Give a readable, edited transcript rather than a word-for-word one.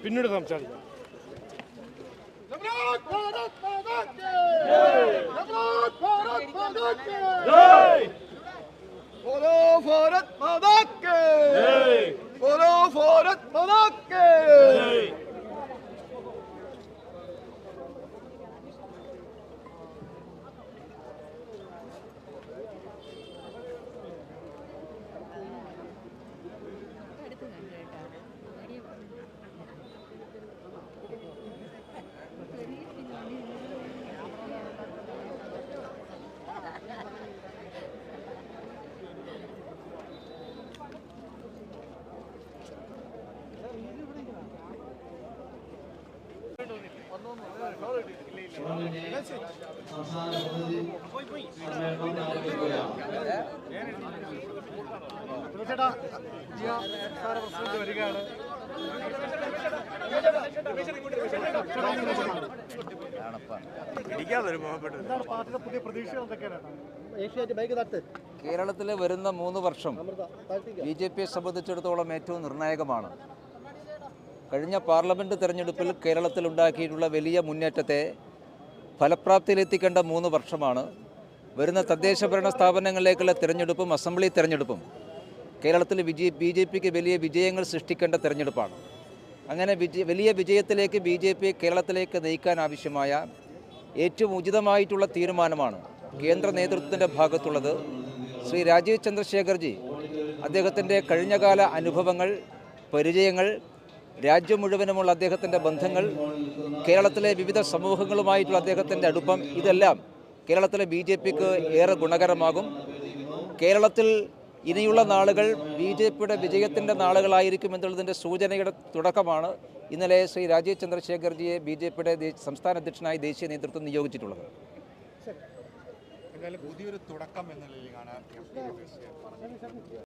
പിന്നീട് സംസാരിക്കാം. കേരളത്തിലെ വരുന്ന 3 വർഷം ബി.ജെ.പിയെ സംബന്ധിച്ചിടത്തോളം ഏറ്റവും നിർണായകമാണ്. കഴിഞ്ഞ പാർലമെൻറ്റ് തെരഞ്ഞെടുപ്പിൽ കേരളത്തിലുണ്ടാക്കിയിട്ടുള്ള വലിയ മുന്നേറ്റത്തെ ഫലപ്രാപ്തിയിലെത്തിക്കേണ്ട 3 വർഷമാണ്. വരുന്ന തദ്ദേശ ഭരണ സ്ഥാപനങ്ങളിലേക്കുള്ള തിരഞ്ഞെടുപ്പും അസംബ്ലി തിരഞ്ഞെടുപ്പും കേരളത്തിൽ ബി.ജെ.പിക്ക് വലിയ വിജയങ്ങൾ സൃഷ്ടിക്കേണ്ട തിരഞ്ഞെടുപ്പാണ്. അങ്ങനെ വലിയ വിജയത്തിലേക്ക് ബി.ജെ.പിയെ കേരളത്തിലേക്ക് നയിക്കാൻ ആവശ്യമായ ഏറ്റവും ഉചിതമായിട്ടുള്ള തീരുമാനമാണ് കേന്ദ്ര നേതൃത്വത്തിൻ്റെ ഭാഗത്തുള്ളത്. ശ്രീ രാജീവ് ചന്ദ്രശേഖർജി അദ്ദേഹത്തിൻ്റെ കഴിഞ്ഞകാല അനുഭവങ്ങൾ, പരിചയങ്ങൾ, രാജ്യം മുഴുവനുമുള്ള അദ്ദേഹത്തിൻ്റെ ബന്ധങ്ങൾ, കേരളത്തിലെ വിവിധ സമൂഹങ്ങളുമായിട്ടുള്ള അദ്ദേഹത്തിൻ്റെ അടുപ്പം, ഇതെല്ലാം കേരളത്തിലെ ബി.ജെ.പിക്ക് ഏറെ ഗുണകരമാകും. കേരളത്തിൽ ഇനിയുള്ള നാളുകൾ ബി.ജെ.പിയുടെ വിജയത്തിൻ്റെ നാളുകളായിരിക്കും എന്നുള്ളതിൻ്റെ സൂചനയുടെ തുടക്കമാണ് ഇന്നലെ ശ്രീ രാജീവ് ചന്ദ്രശേഖർജിയെ ബി.ജെ.പിയുടെ സംസ്ഥാന അധ്യക്ഷനായി ദേശീയ നേതൃത്വം നിയോഗിച്ചിട്ടുള്ളത്. പുതിയൊരു തുടക്കം എന്ന നിലയിലാണ്